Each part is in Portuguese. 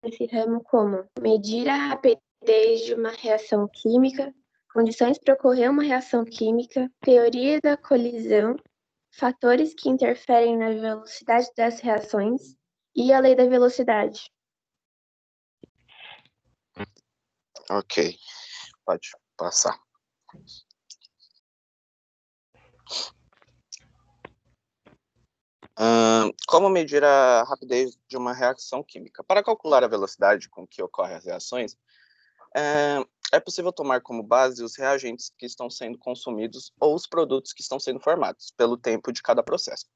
nesse ramo como medir a rapidez de uma reação química, condições para ocorrer uma reação química, teoria da colisão, fatores que interferem na velocidade das reações e a lei da velocidade. Ok, pode passar. Como medir a rapidez de uma reação química? Para calcular a velocidade com que ocorrem as reações, é possível tomar como base os reagentes que estão sendo consumidos ou os produtos que estão sendo formados pelo tempo de cada processo.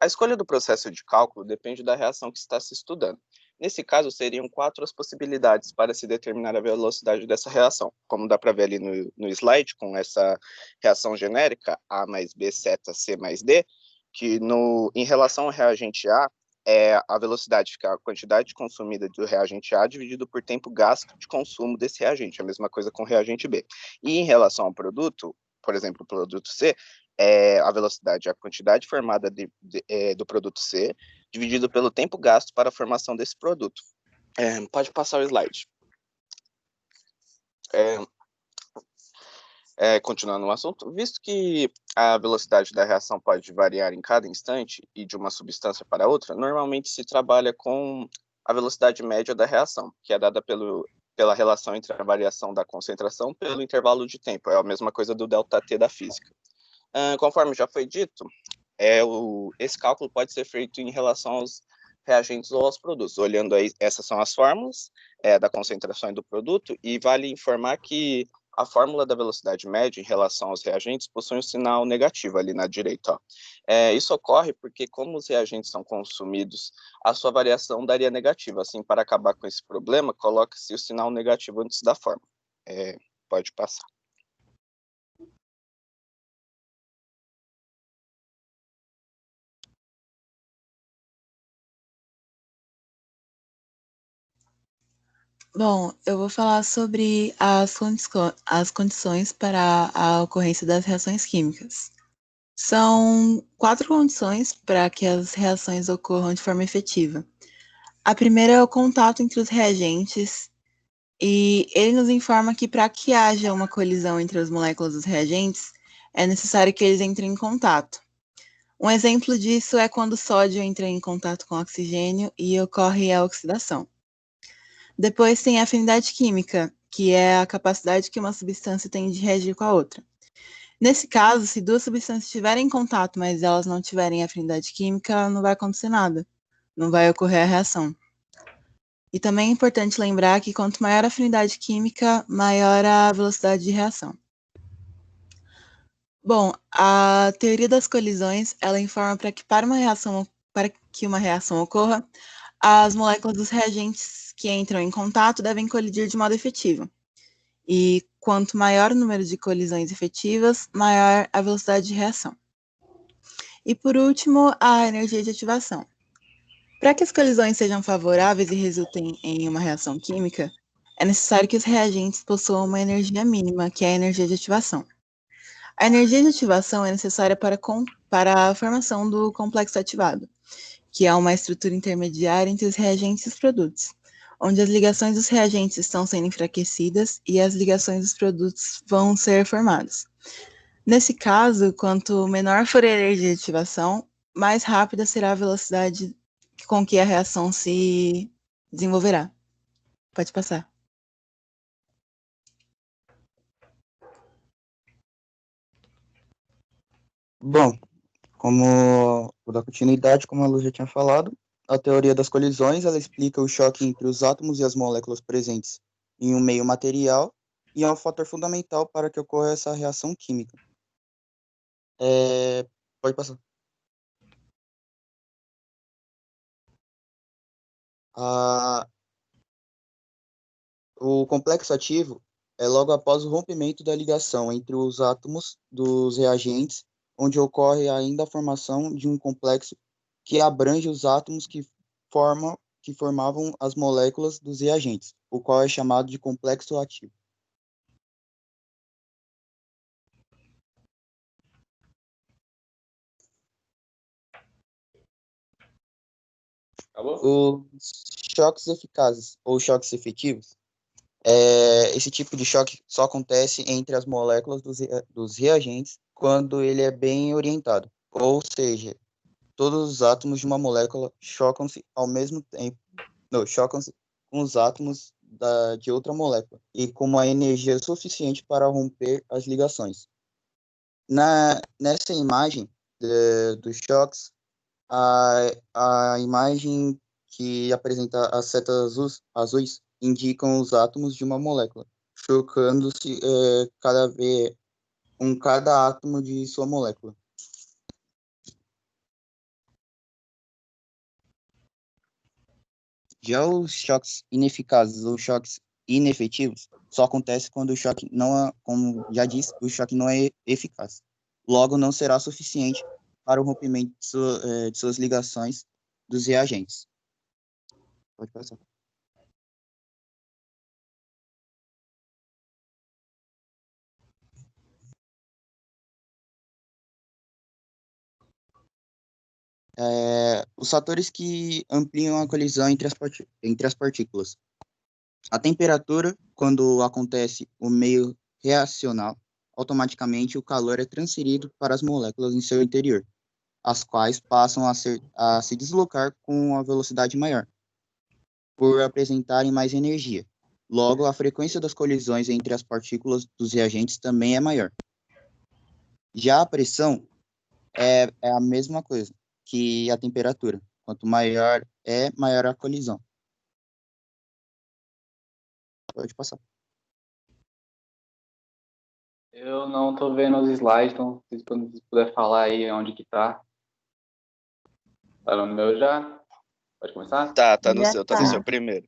A escolha do processo de cálculo depende da reação que está se estudando. Nesse caso, seriam 4 as possibilidades para se determinar a velocidade dessa reação. Como dá para ver ali no slide, com essa reação genérica, A mais B, seta, C mais D, que em relação ao reagente A, a velocidade fica a quantidade consumida do reagente A dividido por tempo gasto de consumo desse reagente, a mesma coisa com o reagente B. E em relação ao produto, por exemplo, o produto C, a velocidade é a quantidade formada do produto C, dividido pelo tempo gasto para a formação desse produto. Pode passar o slide. Continuando no assunto, visto que a velocidade da reação pode variar em cada instante e de uma substância para outra, normalmente se trabalha com a velocidade média da reação, que é dada pela relação entre a variação da concentração pelo intervalo de tempo. É a mesma coisa do ΔT da física. Conforme já foi dito, esse cálculo pode ser feito em relação aos reagentes ou aos produtos. Olhando aí, essas são as fórmulas da concentração do produto, e vale informar que a fórmula da velocidade média em relação aos reagentes possui um sinal negativo ali na direita. Isso ocorre porque, como os reagentes são consumidos, a sua variação daria negativa. Assim, para acabar com esse problema, coloca-se o sinal negativo antes da fórmula. Pode passar. Bom, eu vou falar sobre as condições para a ocorrência das reações químicas. São 4 condições para que as reações ocorram de forma efetiva. A primeira é o contato entre os reagentes, e ele nos informa que para que haja uma colisão entre as moléculas dos reagentes, é necessário que eles entrem em contato. Um exemplo disso é quando o sódio entra em contato com o oxigênio e ocorre a oxidação. Depois tem a afinidade química, que é a capacidade que uma substância tem de reagir com a outra. Nesse caso, se 2 substâncias estiverem em contato, mas elas não tiverem afinidade química, não vai acontecer nada. Não vai ocorrer a reação. E também é importante lembrar que quanto maior a afinidade química, maior a velocidade de reação. Bom, a teoria das colisões, ela informa para que uma reação ocorra, as moléculas dos reagentes que entram em contato devem colidir de modo efetivo. E quanto maior o número de colisões efetivas, maior a velocidade de reação. E por último, a energia de ativação. Para que as colisões sejam favoráveis e resultem em uma reação química, é necessário que os reagentes possuam uma energia mínima, que é a energia de ativação. A energia de ativação é necessária para a formação do complexo ativado, que é uma estrutura intermediária entre os reagentes e os produtos, onde as ligações dos reagentes estão sendo enfraquecidas e as ligações dos produtos vão ser formadas. Nesse caso, quanto menor for a energia de ativação, mais rápida será a velocidade com que a reação se desenvolverá. Pode passar. Bom, como vou dar continuidade, como a Lu já tinha falado, a teoria das colisões, ela explica o choque entre os átomos e as moléculas presentes em um meio material e é um fator fundamental para que ocorra essa reação química. Pode passar. O complexo ativo é logo após o rompimento da ligação entre os átomos dos reagentes, onde ocorre ainda a formação de um complexo que abrange os átomos que formavam as moléculas dos reagentes, o qual é chamado de complexo ativo. Acabou? choques eficazes ou choques efetivos, esse tipo de choque só acontece entre as moléculas dos reagentes quando ele é bem orientado. Ou seja, todos os átomos de uma molécula chocam-se ao mesmo tempo, não, chocam-se com os átomos de outra molécula e com uma energia suficiente para romper as ligações. Nessa imagem dos choques, a imagem que apresenta as setas azuis indicam os átomos de uma molécula, chocando-se com cada átomo de sua molécula. Já os choques ineficazes ou choques inefetivos só acontece quando o choque não é, como já disse, o choque não é eficaz. Logo, não será suficiente para o rompimento de suas ligações dos reagentes. Pode passar. Os fatores que ampliam a colisão entre as partículas. A temperatura, quando acontece o meio reacional, automaticamente o calor é transferido para as moléculas em seu interior, as quais passam a se deslocar com uma velocidade maior, por apresentarem mais energia. Logo, a frequência das colisões entre as partículas dos reagentes também é maior. Já a pressão é a mesma coisa que a temperatura. Quanto maior maior a colisão. Pode passar. Eu não tô vendo os slides, então se você puder falar aí onde que tá. Tá no meu já? Pode começar? Tá no seu primeiro.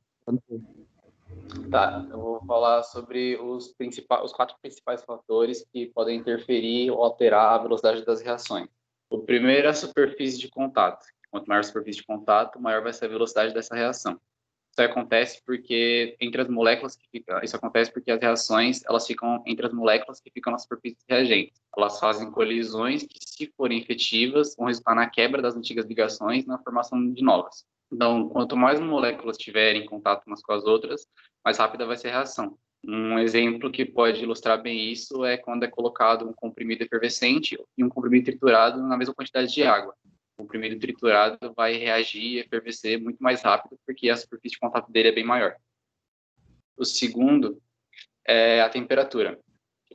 Tá, eu vou falar sobre os 4 principais fatores que podem interferir ou alterar a velocidade das reações. O primeiro é a superfície de contato. Quanto maior a superfície de contato, maior vai ser a velocidade dessa reação. Isso acontece porque isso acontece porque as reações, elas ficam entre as moléculas que ficam na superfície dos reagentes. Elas fazem colisões que, se forem efetivas, vão resultar na quebra das antigas ligações e na formação de novas. Então, quanto mais moléculas tiverem em contato umas com as outras, mais rápida vai ser a reação. Um exemplo que pode ilustrar bem isso é quando é colocado um comprimido efervescente e um comprimido triturado na mesma quantidade de água. O comprimido triturado vai reagir e efervescer muito mais rápido, porque a superfície de contato dele é bem maior. O segundo é a temperatura.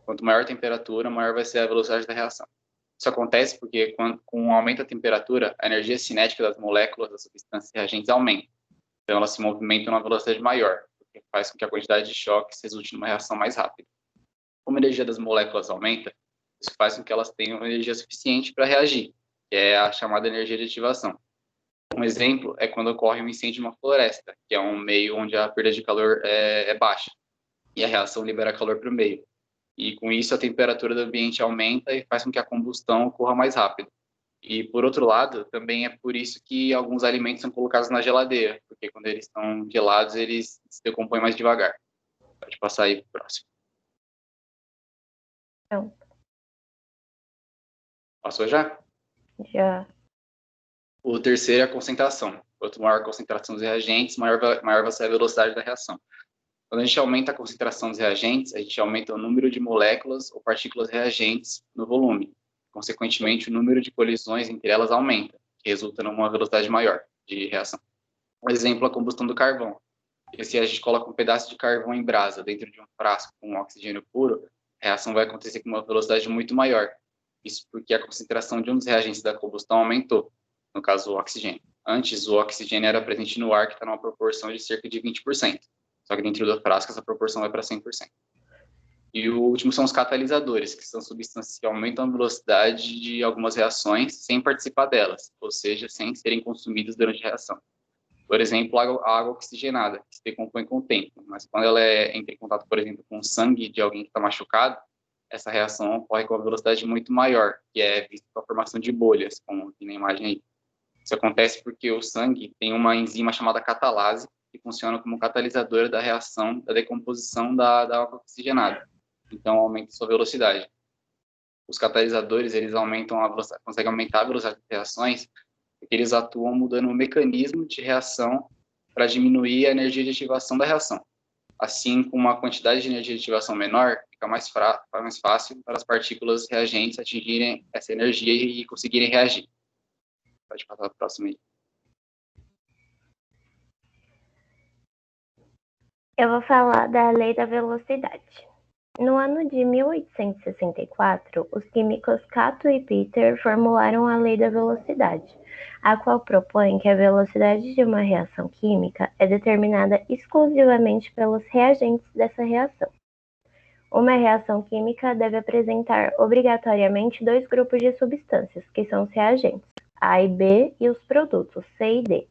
Quanto maior a temperatura, maior vai ser a velocidade da reação. Isso acontece porque, com o aumento da temperatura, a energia cinética das moléculas das substâncias reagentes aumenta. Então, elas se movimentam numa velocidade maior, o que faz com que a quantidade de choques resulte numa reação mais rápida. Como a energia das moléculas aumenta, isso faz com que elas tenham energia suficiente para reagir, que é a chamada energia de ativação. Um exemplo é quando ocorre um incêndio em uma floresta, que é um meio onde a perda de calor é baixa, e a reação libera calor para o meio. E com isso a temperatura do ambiente aumenta e faz com que a combustão ocorra mais rápido. E por outro lado, também é por isso que alguns alimentos são colocados na geladeira, porque quando eles estão gelados, eles se decompõem mais devagar. Pode passar aí para o próximo. Não. Passou já? Já. O terceiro é a concentração. Quanto maior a concentração dos reagentes, maior vai ser a velocidade da reação. Quando a gente aumenta a concentração dos reagentes, a gente aumenta o número de moléculas ou partículas reagentes no volume. Consequentemente, o número de colisões entre elas aumenta, que resulta numa velocidade maior de reação. Um exemplo é a combustão do carvão. Porque se a gente coloca um pedaço de carvão em brasa dentro de um frasco com oxigênio puro, a reação vai acontecer com uma velocidade muito maior. Isso porque a concentração de um dos reagentes da combustão aumentou, no caso o oxigênio. Antes, o oxigênio era presente no ar, que está numa proporção de cerca de 20%. Só que dentro do frasco essa proporção vai para 100%. E o último são os catalisadores, que são substâncias que aumentam a velocidade de algumas reações sem participar delas, ou seja, sem serem consumidas durante a reação. Por exemplo, a água oxigenada, que se decompõe com o tempo, mas quando ela entra em contato, por exemplo, com o sangue de alguém que está machucado, essa reação ocorre com uma velocidade muito maior, que é vista com a formação de bolhas, como aqui na imagem aí. Isso acontece porque o sangue tem uma enzima chamada catalase, que funciona como catalisadora da reação da decomposição da água oxigenada. Então, aumenta sua velocidade. Os catalisadores, eles conseguem aumentar a velocidade das reações, porque eles atuam mudando o mecanismo de reação para diminuir a energia de ativação da reação. Assim, com uma quantidade de energia de ativação menor, fica mais fácil para as partículas reagentes atingirem essa energia e conseguirem reagir. Pode passar para a próxima aí. Eu vou falar da lei da velocidade. No ano de 1864, os químicos Cato e Peter formularam a lei da velocidade, a qual propõe que a velocidade de uma reação química é determinada exclusivamente pelos reagentes dessa reação. Uma reação química deve apresentar obrigatoriamente dois grupos de substâncias, que são os reagentes, A e B, e os produtos, C e D.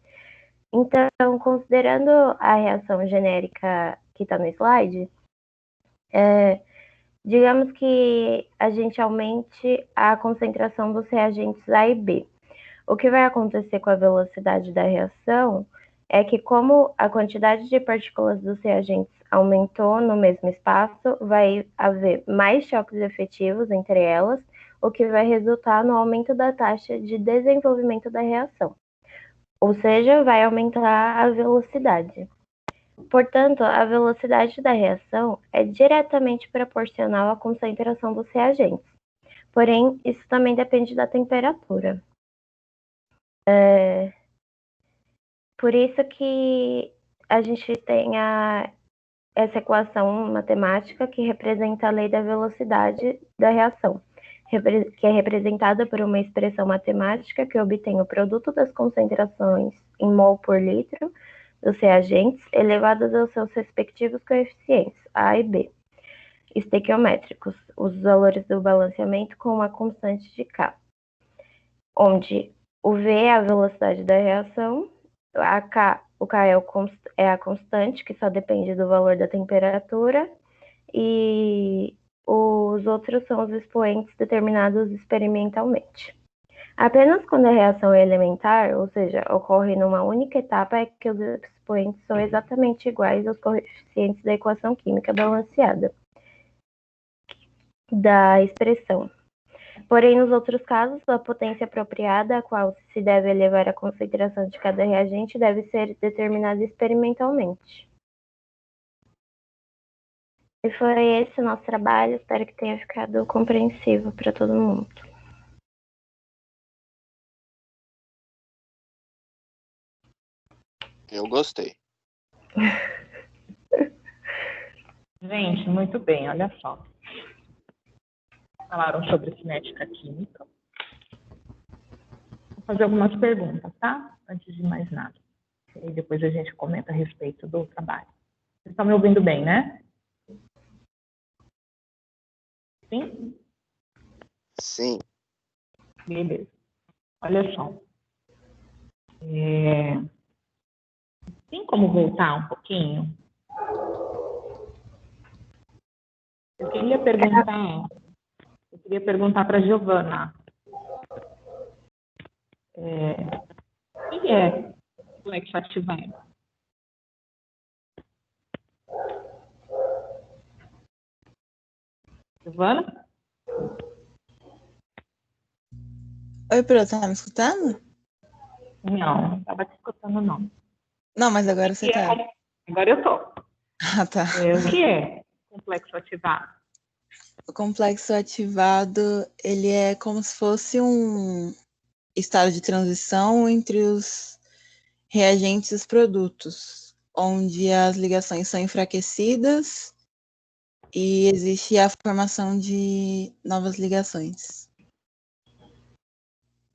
Então, considerando a reação genérica que está no slide, digamos que a gente aumente a concentração dos reagentes A e B. O que vai acontecer com a velocidade da reação é que, como a quantidade de partículas dos reagentes aumentou no mesmo espaço, vai haver mais choques efetivos entre elas, o que vai resultar no aumento da taxa de desenvolvimento da reação. Ou seja, vai aumentar a velocidade. Portanto, a velocidade da reação é diretamente proporcional à concentração dos reagentes. Porém, isso também depende da temperatura. Por isso que a gente tem essa equação matemática que representa a lei da velocidade da reação, que é representada por uma expressão matemática que obtém o produto das concentrações em mol por litro dos reagentes elevadas aos seus respectivos coeficientes, A e B, estequiométricos, os valores do balanceamento com uma constante de K, onde o V é a velocidade da reação, o K é a constante, que só depende do valor da temperatura, e os outros são os expoentes determinados experimentalmente. Apenas quando a reação é elementar, ou seja, ocorre numa única etapa, é que os expoentes são exatamente iguais aos coeficientes da equação química balanceada da expressão. Porém, nos outros casos, a potência apropriada a qual se deve elevar a concentração de cada reagente deve ser determinada experimentalmente. E foi esse o nosso trabalho, espero que tenha ficado compreensivo para todo mundo. Eu gostei. Gente, muito bem, olha só. Falaram sobre cinética química. Vou fazer algumas perguntas, tá? Antes de mais nada. E depois a gente comenta a respeito do trabalho. Vocês estão me ouvindo bem, né? Sim? Sim. Beleza. Olha só. Tem como voltar um pouquinho? Eu queria perguntar para a Giovana. O que é complexo ativado? Giovana? Oi, Pro, tá me escutando? Não estava te escutando, não. Não, mas agora você tá. Agora eu tô. Ah, tá. O que é complexo ativado? O complexo ativado, ele é como se fosse um estado de transição entre os reagentes e os produtos, onde as ligações são enfraquecidas e existe a formação de novas ligações.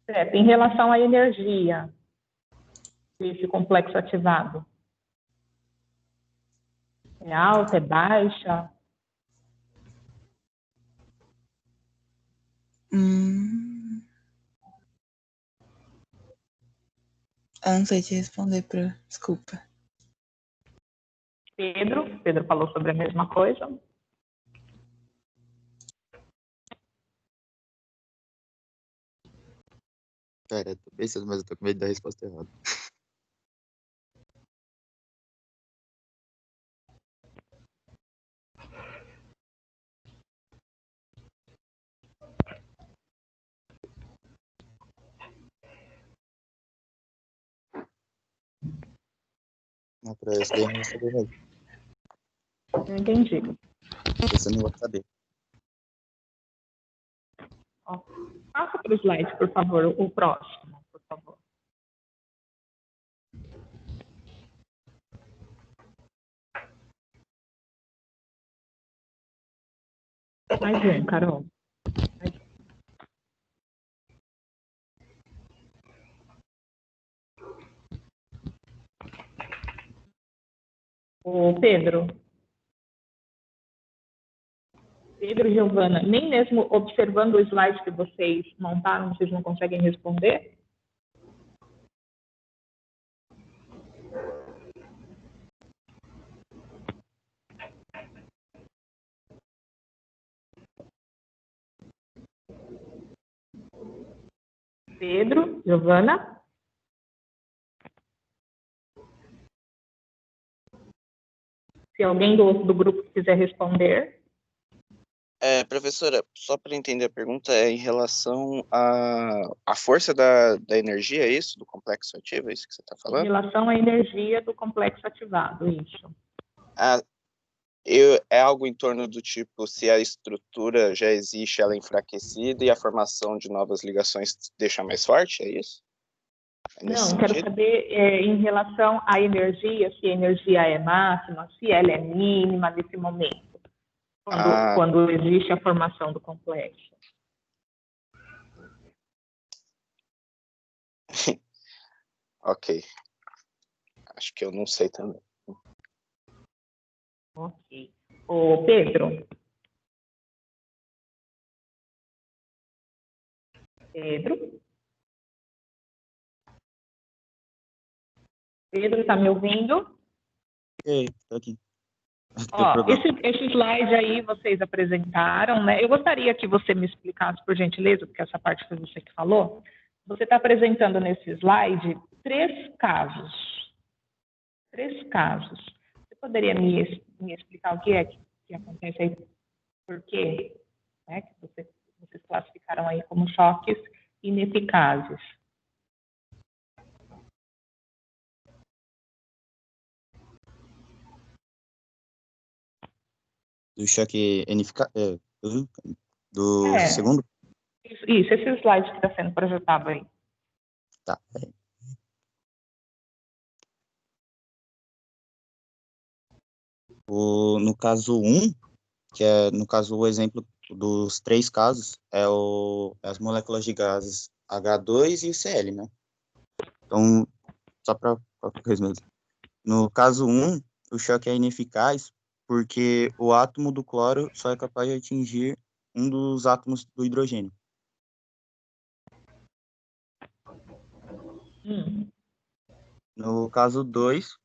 Certo. Em relação à energia desse complexo ativado, é alta, é baixa? Eu não sei te responder, Pro. Desculpa. Pedro falou sobre a mesma coisa. Pera, eu tô pensando, mas eu tô com medo da resposta errada. Não, para esse daí eu não vou saber mesmo. Não entendi. Esse eu não vou saber. Ó, passa para o slide, por favor, o próximo, por favor. Mais um, Carol. Ô, Pedro. Pedro e Giovana, nem mesmo observando o slide que vocês montaram, vocês não conseguem responder? Pedro, Giovana? Se alguém do grupo quiser responder. Professora, só para entender a pergunta, é em relação à força da energia, é isso? Do complexo ativo, é isso que você está Em falando? relação à energia do complexo ativado, isso. É algo em torno do tipo, se a estrutura já existe, ela é enfraquecida e a formação de novas ligações deixa mais forte, é isso? Não, quero saber em relação à energia, se a energia é máxima, se ela é mínima nesse momento, quando existe a formação do complexo. Ok. Acho que eu não sei também. Ok. Ô, Pedro. Pedro? Pedro, está me ouvindo? Ei, tô aqui. Ó, esse slide aí vocês apresentaram, né? Eu gostaria que você me explicasse, por gentileza, porque essa parte foi você que falou. Você está apresentando nesse slide 3 casos. 3 casos. Você poderia me explicar o que é que acontece aí? Por quê? Né, que vocês classificaram aí como choques ineficazes. Do choque do segundo? Isso, esse slide que está sendo projetado aí. Tá. No caso 1, que é, no caso, o exemplo dos 3 casos, as moléculas de gases H2 e o Cl, né? Então, só para coisa mesmo. No caso 1, o choque é ineficaz porque o átomo do cloro só é capaz de atingir um dos átomos do hidrogênio. No caso 2,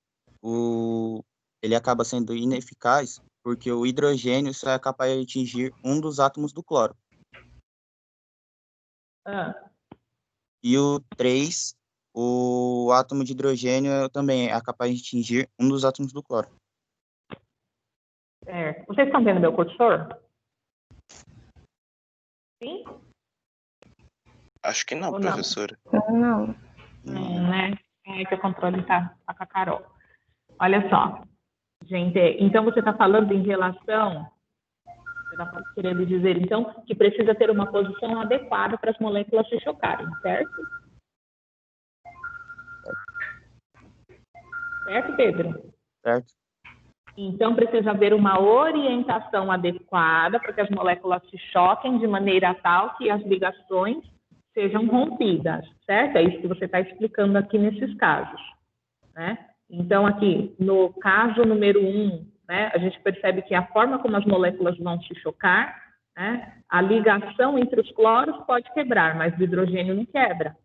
ele acaba sendo ineficaz porque o hidrogênio só é capaz de atingir um dos átomos do cloro. E o 3, o átomo de hidrogênio também é capaz de atingir um dos átomos do cloro. Vocês estão vendo meu cursor? Sim? Acho que não, ou professora. Não. Né? É que o controle está com a Carol. Olha só, gente, então você está falando em relação, você está querendo dizer, então, que precisa ter uma posição adequada para as moléculas se chocarem, certo? Certo, Pedro? Certo. Então, precisa haver uma orientação adequada para que as moléculas se choquem de maneira tal que as ligações sejam rompidas, certo? É isso que você está explicando aqui nesses casos, né? Então, aqui, no caso número 1, né, a gente percebe que a forma como as moléculas vão se chocar, né, a ligação entre os cloros pode quebrar, mas o hidrogênio não quebra.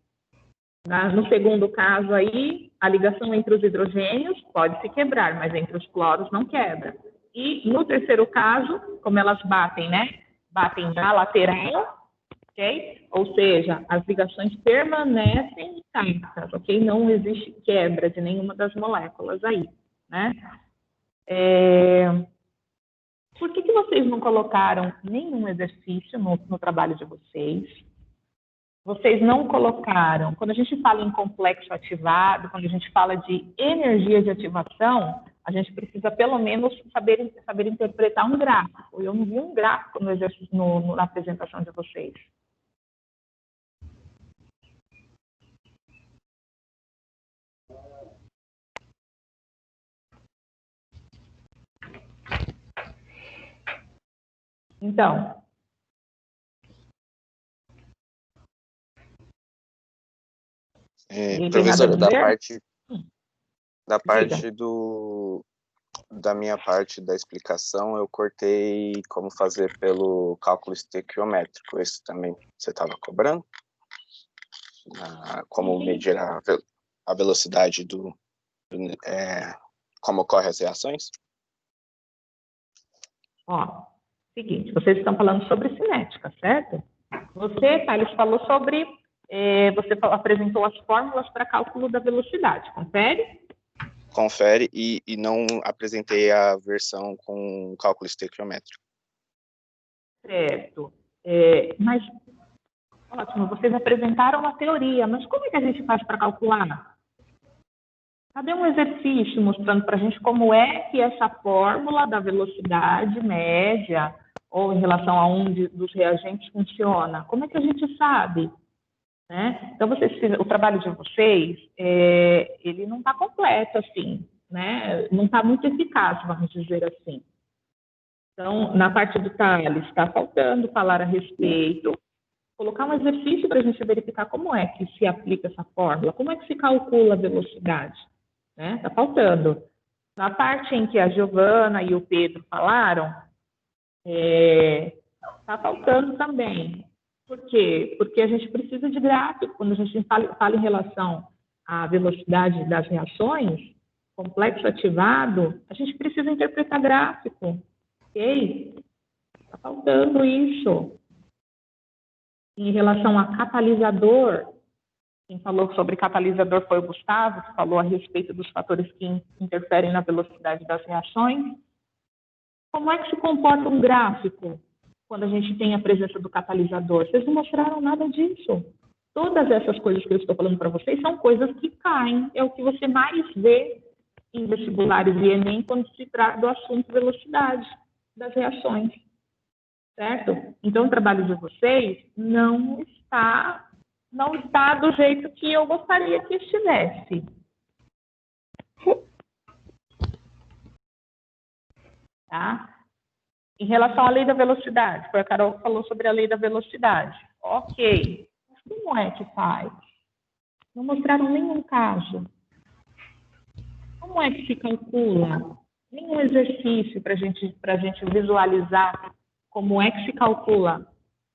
No segundo caso aí, a ligação entre os hidrogênios pode se quebrar, mas entre os cloros não quebra. E no terceiro caso, como elas batem, né? Batem na lateral, ok? Ou seja, as ligações permanecem intactas, ok? Não existe quebra de nenhuma das moléculas aí, né? Por que vocês não colocaram nenhum exercício no trabalho de vocês? vocês não colocaram, quando a gente fala em complexo ativado, quando a gente fala de energia de ativação, a gente precisa pelo menos saber interpretar um gráfico. Eu não vi um gráfico no exercício, na apresentação de vocês. Então, professora, da minha parte da explicação, eu cortei como fazer pelo cálculo estequiométrico. Esse também você estava cobrando? Como medir a velocidade como ocorrem as reações? Ó, seguinte, vocês estão falando sobre cinética, certo? Você, Thales, falou sobre... você apresentou as fórmulas para cálculo da velocidade, confere? Confere, e não apresentei a versão com cálculo estequiométrico. Certo. Mas, ótimo, vocês apresentaram a teoria, mas como é que a gente faz para calcular? Cadê um exercício mostrando para a gente como é que essa fórmula da velocidade média, ou em relação a um dos reagentes, funciona? Como é que a gente sabe? Né? Então, o trabalho de vocês, ele não está completo, assim, né? Não está muito eficaz, vamos dizer assim. Então, na parte do Thales, está faltando falar a respeito, colocar um exercício para a gente verificar como é que se aplica essa fórmula, como é que se calcula a velocidade, né? Está faltando. Na parte em que a Giovana e o Pedro falaram, está faltando também. Por quê? Porque a gente precisa de gráfico. Quando a gente fala em relação à velocidade das reações, complexo ativado, a gente precisa interpretar gráfico. Ok? Está faltando isso. Em relação a catalisador, quem falou sobre catalisador foi o Gustavo, que falou a respeito dos fatores que interferem na velocidade das reações. Como é que se comporta um gráfico quando a gente tem a presença do catalisador? Vocês não mostraram nada disso. Todas essas coisas que eu estou falando para vocês são coisas que caem. É o que você mais vê em vestibulares e Enem quando se trata do assunto velocidade das reações. Certo? Então, o trabalho de vocês não está do jeito que eu gostaria que estivesse. Tá? Em relação à lei da velocidade, foi a Carol que falou sobre a lei da velocidade. Ok, mas como é que faz? Não mostraram nenhum caso. Como é que se calcula? Nenhum exercício para a gente visualizar como é que se calcula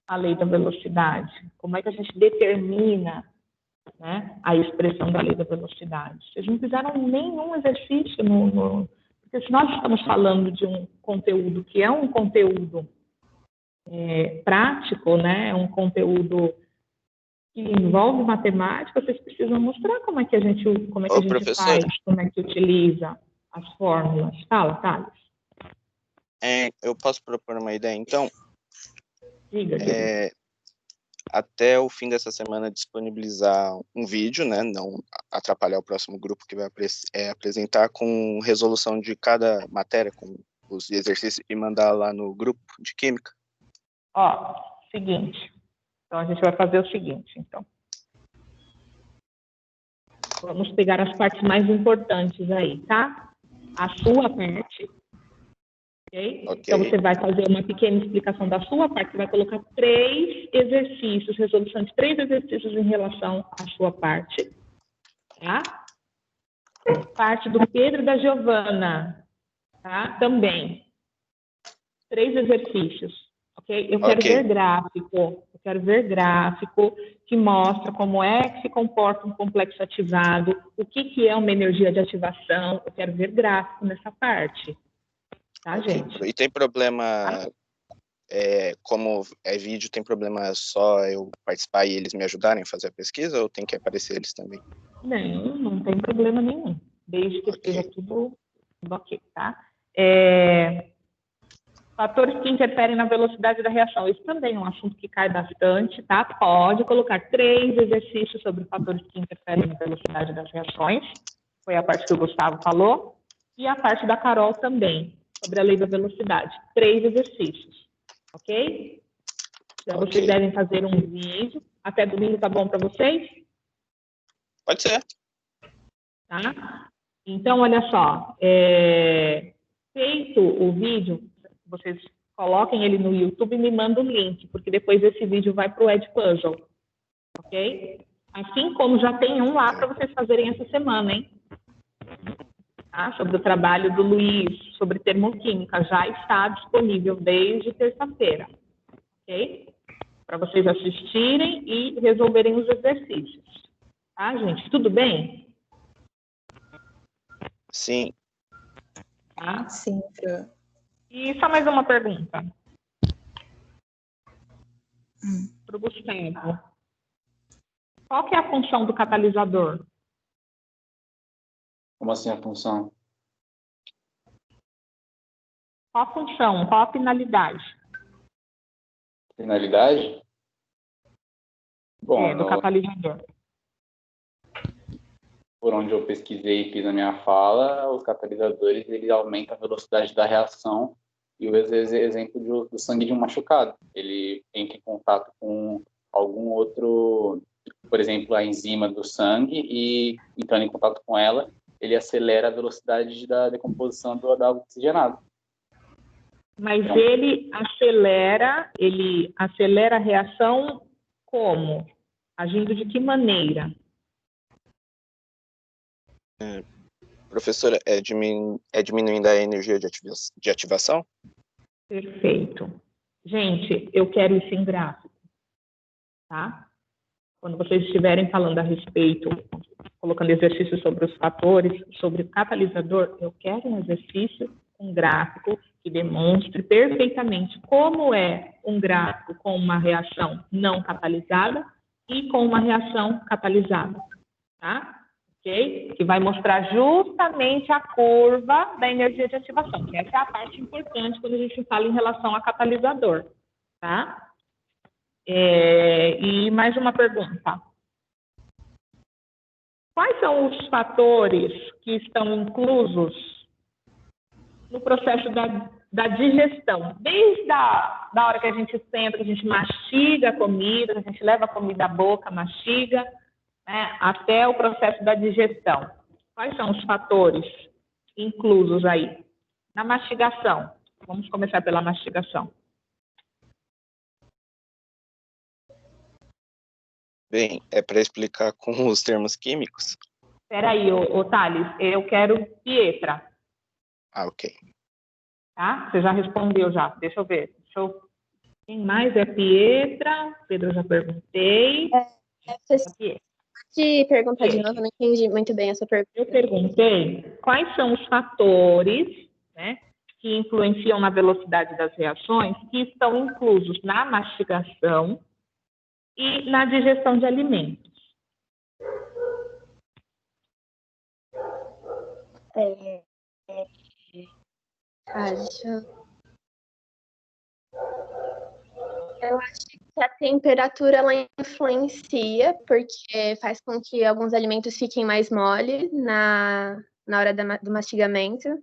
a lei da velocidade, como é que a gente determina, né, a expressão da lei da velocidade. Vocês não fizeram nenhum exercício porque se nós estamos falando de um conteúdo que é um conteúdo prático, né, um conteúdo que envolve matemática, vocês precisam mostrar como é que a gente faz, como é que utiliza as fórmulas. Fala, Thales. Eu posso propor uma ideia, então? Diga. Até o fim dessa semana disponibilizar um vídeo, né, não atrapalhar o próximo grupo que vai apresentar, com resolução de cada matéria, com os exercícios, e mandar lá no grupo de Química. Ó, seguinte. Então, a gente vai fazer o seguinte, então. Vamos pegar as partes mais importantes aí, tá? A sua parte. Okay? Então, você vai fazer uma pequena explicação da sua parte, você vai colocar 3 exercícios, resolução de 3 exercícios em relação à sua parte, tá? Parte do Pedro e da Giovana, tá? Também. 3 exercícios, ok? Eu quero ver gráfico que mostra como é que se comporta um complexo ativado, o que é uma energia de ativação, eu quero ver gráfico nessa parte. Tá, gente? E tem problema, como é vídeo, tem problema só eu participar e eles me ajudarem a fazer a pesquisa, ou tem que aparecer eles também? Não tem problema nenhum, desde que esteja tudo ok, tá? Fatores que interferem na velocidade da reação. Isso também é um assunto que cai bastante, tá? Pode colocar 3 exercícios sobre fatores que interferem na velocidade das reações. Foi a parte que o Gustavo falou. E a parte da Carol também, sobre a lei da velocidade. 3 exercícios, ok? Então, vocês devem fazer um vídeo. Até domingo tá bom para vocês? Pode ser. Tá? Então, olha só. Feito o vídeo, vocês coloquem ele no YouTube e me mandam o link, porque depois esse vídeo vai para o Edpuzzle, ok? Assim como já tem um lá para vocês fazerem essa semana, hein? Tá? Sobre o trabalho do Luiz, sobre termoquímica, já está disponível desde terça-feira, ok? Para vocês assistirem e resolverem os exercícios. Tá, gente? Tudo bem? Sim. Tá? Sim, Fran. E só mais uma pergunta. Para o Gustavo. Qual que é a função do catalisador? Como assim a função? Qual a função? Qual a finalidade? Finalidade? Bom, do catalisador. por onde eu pesquisei e fiz a minha fala, os catalisadores eles aumentam a velocidade da reação e o exemplo do sangue de um machucado. Ele entra em contato com algum outro, por exemplo, a enzima do sangue e entrando em contato com ela, ele acelera a velocidade da decomposição da água oxigenada. Mas ele acelera a reação como? Agindo de que maneira? Professora, é diminuindo a energia de ativação? Perfeito. Gente, eu quero isso em gráfico, tá? Quando vocês estiverem falando a respeito, colocando exercícios sobre os fatores, sobre o catalisador, eu quero um exercício, um gráfico que demonstre perfeitamente como é um gráfico com uma reação não catalisada e com uma reação catalisada, tá? Ok? Que vai mostrar justamente a curva da energia de ativação, que essa é a parte importante quando a gente fala em relação a catalisador, tá? E mais uma pergunta. Quais são os fatores que estão inclusos no processo da digestão? Desde a hora que a gente senta, que a gente mastiga a comida, que a gente leva a comida à boca, mastiga, né, até o processo da digestão. Quais são os fatores inclusos aí? Na mastigação. Vamos começar pela mastigação. Bem, é para explicar com os termos químicos? Espera aí, ô Thales, eu quero Pietra. Ah, ok. Tá? Você já respondeu já. Deixa eu ver. Quem mais é Pietra? Pedro, eu já perguntei. Pode perguntar de novo, eu não entendi muito bem essa pergunta. Eu perguntei quais são os fatores, né, que influenciam na velocidade das reações que estão inclusos na mastigação e na digestão de alimentos. Eu acho que a temperatura ela influencia, porque faz com que alguns alimentos fiquem mais mole na hora do mastigamento.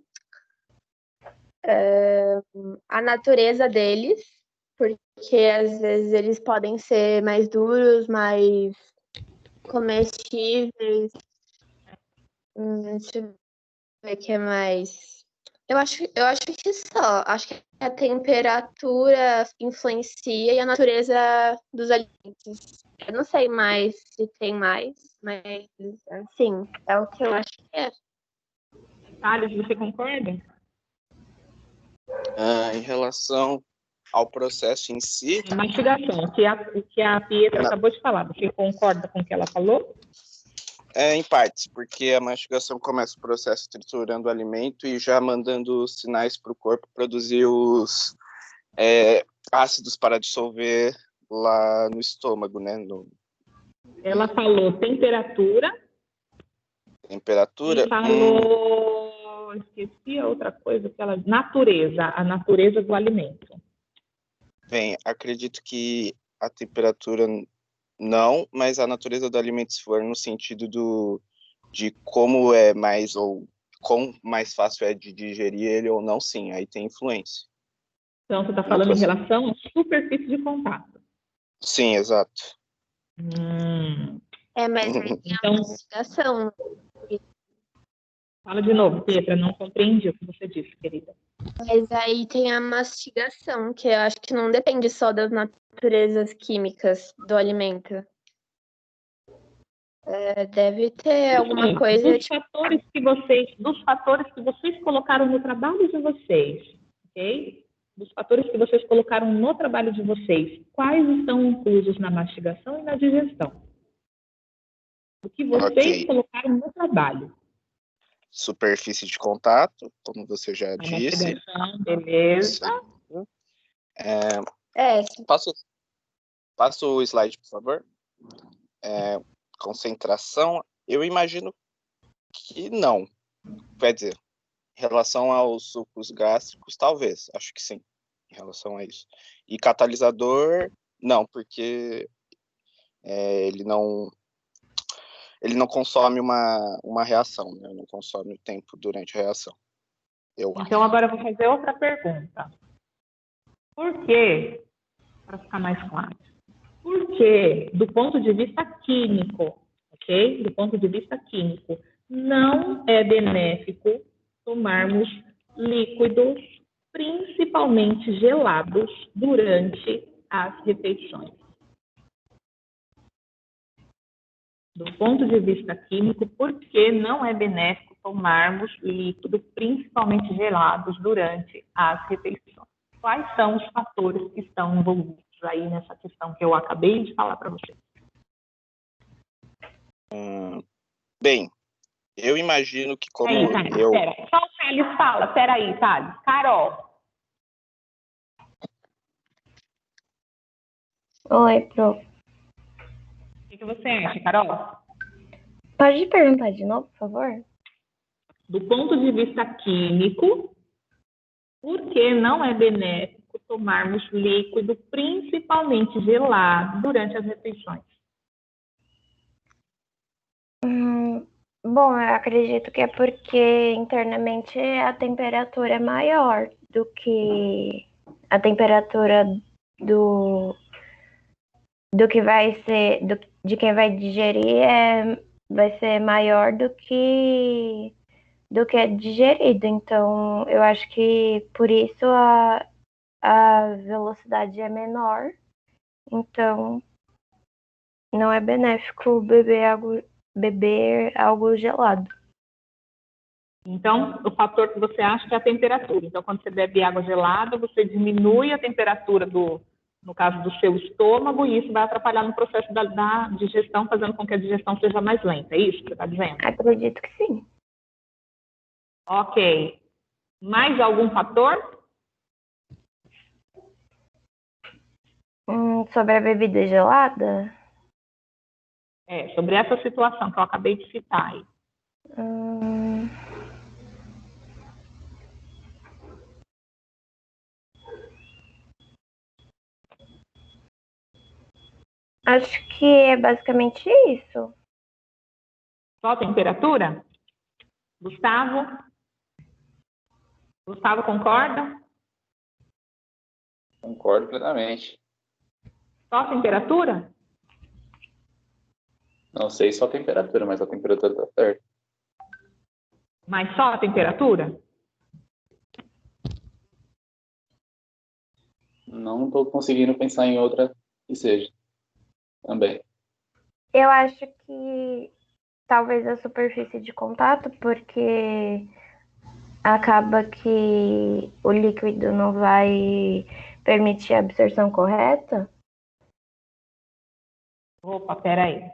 A natureza deles, porque às vezes eles podem ser mais duros, mais comestíveis. Deixa eu ver o que é mais. Eu acho que só. Acho que a temperatura influencia e a natureza dos alimentos. Eu não sei mais se tem mais, mas sim, é o que eu acho que é. Thales, você concorda? Em relação ao processo em si... Mastigação, o que a Pietra acabou de falar. Você concorda com o que ela falou? Em partes, porque a mastigação começa o processo triturando o alimento e já mandando sinais para o corpo produzir os ácidos para dissolver lá no estômago, né? Ela falou temperatura. Temperatura? E falou Eu esqueci a outra coisa que ela... a natureza do alimento. Bem, acredito que a temperatura não, mas a natureza do alimento, se for no sentido de como é mais ou quão mais fácil é de digerir ele ou não, sim, aí tem influência. Então, você está falando em relação à superfície de contato. Sim, exato. Mas aí tem a Então, mastigação. fala de novo, Petra, não compreendi o que você disse, querida. Mas aí tem a mastigação, que eu acho que não depende só das naturezas químicas do alimento. Deve ter alguma coisa... Dos fatores que vocês colocaram no trabalho de vocês, ok? Dos fatores que vocês colocaram no trabalho de vocês, quais estão inclusos na mastigação e na digestão? O que vocês colocaram no trabalho. Superfície de contato, como você já A disse. mastigação, beleza. Passa o slide, por favor. Concentração, eu imagino que não. Quer dizer, em relação aos sucos gástricos, talvez, acho que sim, em relação a isso. E catalisador, não, porque ele não consome uma reação, né? Não consome o tempo durante a reação. Então, agora eu vou fazer outra pergunta. Por quê? Para ficar mais claro. Por que, do ponto de vista químico, ok? Do ponto de vista químico, não é benéfico tomarmos líquidos, principalmente gelados, durante as refeições? Do ponto de vista químico, por que não é benéfico tomarmos líquidos, principalmente gelados, durante as refeições? Quais são os fatores que estão envolvidos aí nessa questão que eu acabei de falar para vocês? Bem, eu imagino que como Pera. Só o Thales fala. Peraí, Thales. Carol. Oi, prof. O que você acha, Carol? Pode perguntar de novo, por favor? Do ponto de vista químico, por que não é benéfico tomarmos líquido, principalmente gelado, durante as refeições? Bom, eu acredito que é porque internamente a temperatura é maior do que a temperatura do que vai ser, de quem vai digerir vai ser maior do que é digerido. Então, eu acho que por isso a velocidade é menor. Então, não é benéfico beber algo gelado. Então, o fator que você acha que é a temperatura. Então, quando você bebe água gelada, você diminui a temperatura no caso do seu estômago, e isso vai atrapalhar no processo da digestão, fazendo com que a digestão seja mais lenta. É isso que você está dizendo? Acredito que sim. Ok. Mais algum fator? Sobre a bebida gelada? Sobre essa situação que eu acabei de citar aí. Acho que é basicamente isso. Só a temperatura? Gustavo? Gustavo concorda? Concordo plenamente. Só a temperatura? Não sei só a temperatura, mas a temperatura está certa. Mas só a temperatura? Não estou conseguindo pensar em outra que seja. Também. Eu acho que talvez a superfície de contato, porque acaba que o líquido não vai permitir a absorção correta. Opa, peraí.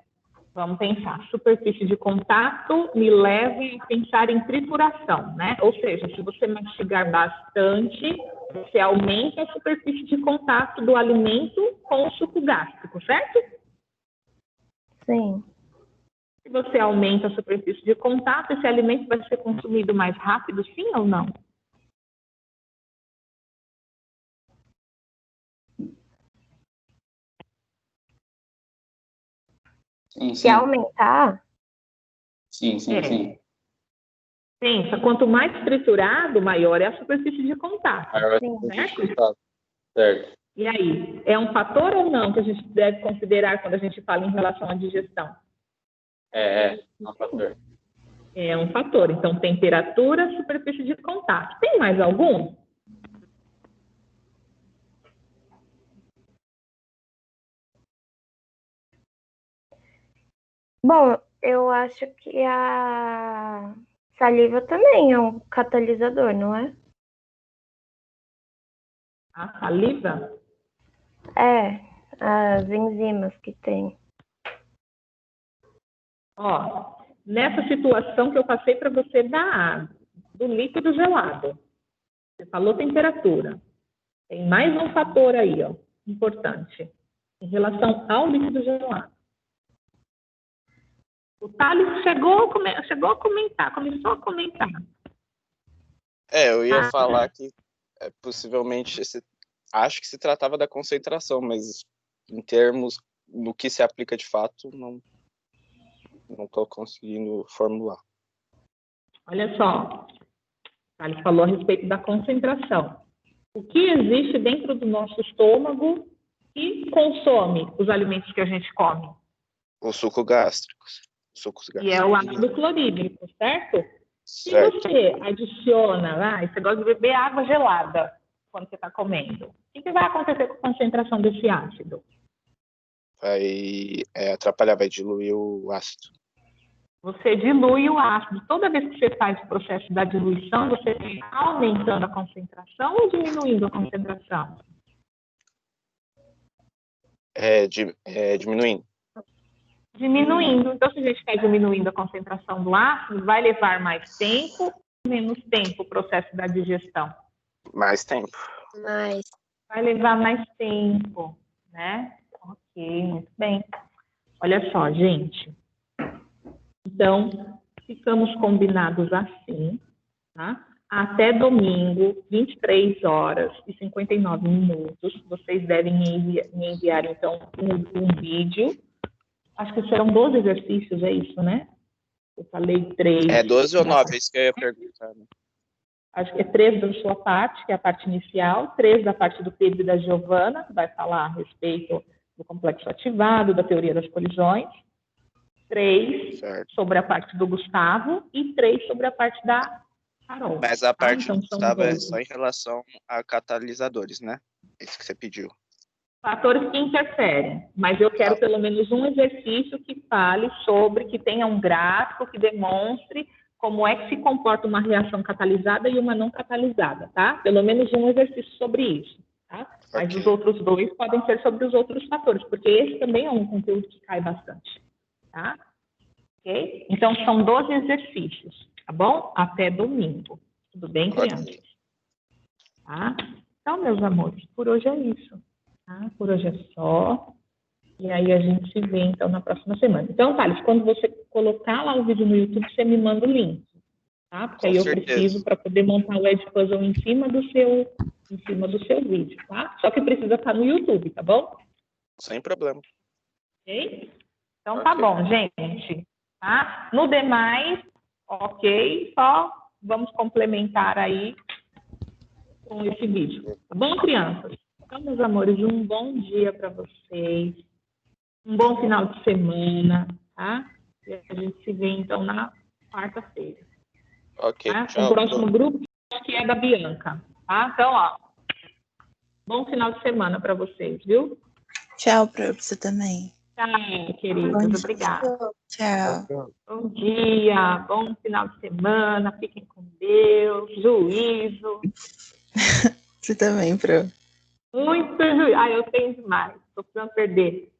Vamos pensar. Superfície de contato me leva a pensar em trituração, né? Ou seja, se você mastigar bastante, você aumenta a superfície de contato do alimento com o suco gástrico, certo? Sim. você aumenta a superfície de contato, esse alimento vai ser consumido mais rápido, sim ou não? Sim, Se sim. aumentar, Sim. Pensa, quanto mais triturado, maior é a superfície de contato. Maior sim. certo? Certo. E aí, é um fator ou não que a gente deve considerar quando a gente fala em relação à digestão? É um fator. É um fator. Então, temperatura, superfície de contato. Tem mais algum? Bom, eu acho que a saliva também é um catalisador, não é? A saliva? É, as enzimas que tem. Ó, nessa situação que eu passei para você da água, do líquido gelado, você falou temperatura. Tem mais um fator aí, ó, importante, em relação ao líquido gelado. O Thales começou a comentar. Eu ia falar que possivelmente acho que se tratava da concentração, mas em termos do que se aplica de fato, não estou conseguindo formular. Olha só, Thales falou a respeito da concentração. O que existe dentro do nosso estômago que consome os alimentos que a gente come? Os sucos gástricos. E é o ácido clorídrico, certo? Se Certo. você adiciona, você gosta de beber água gelada quando você está comendo, o que vai acontecer com a concentração desse ácido? Vai atrapalhar, vai diluir o ácido. Você dilui o ácido. Toda vez que você faz o processo da diluição, você está aumentando a concentração ou diminuindo a concentração? Diminuindo. Diminuindo. Então, se a gente está diminuindo a concentração do ácido, vai levar mais tempo ou menos tempo o processo da digestão? Mais tempo. Mas Vai levar mais tempo, né? Ok, muito bem. Olha só, gente. Então, ficamos combinados assim, tá? Até domingo, 23 horas e 59 minutos, vocês devem me enviar, então, um vídeo. Acho que serão 12 exercícios, é isso, né? Eu falei 3. 12 ou 9, é isso que eu ia perguntar. Né? Acho que é 3 da sua parte, que é a parte inicial, 3 da parte do Pedro e da Giovana, que vai falar a respeito do complexo ativado, da teoria das colisões, 3 sobre a parte do Gustavo e 3 sobre a parte da Carol. Mas a parte então, do Gustavo é só em relação a catalisadores, né? Isso que você pediu. Fatores que interferem, mas eu quero pelo menos um exercício que fale sobre, que tenha um gráfico que demonstre como é que se comporta uma reação catalisada e uma não catalisada, tá? Pelo menos um exercício sobre isso, tá? Mas Ok. os outros 2 podem ser sobre os outros fatores, porque esse também é um conteúdo que cai bastante, tá? Ok? Então, são 12 exercícios, tá bom? Até domingo. Tudo bem, crianças? Tá? Então, meus amores, por hoje é isso. Tá? Por hoje é só. E aí a gente se vê, então, na próxima semana. Então, Thales, quando você colocar lá o vídeo no YouTube, você me manda o link, tá? Porque aí eu preciso para poder montar o Ed Puzzle em cima do seu vídeo, tá? Só que precisa estar no YouTube, tá bom? Sem problema. Ok? Então, tá bom, gente. Tá? No demais, ok, só vamos complementar aí com esse vídeo. Tá bom, crianças? Então, meus amores, um bom dia para vocês. Um bom final de semana, tá? E a gente se vê, então, na quarta-feira. Ok, Tá? tchau. O próximo grupo, acho que é da Bianca, tá? Então, ó, bom final de semana para vocês, viu? Tchau para você também. Tchau, queridos. Obrigada. Tchau. Bom dia, bom final de semana. Fiquem com Deus. Juízo. Você também, Pro. Muito juízo. Eu tenho demais. Estou precisando perder.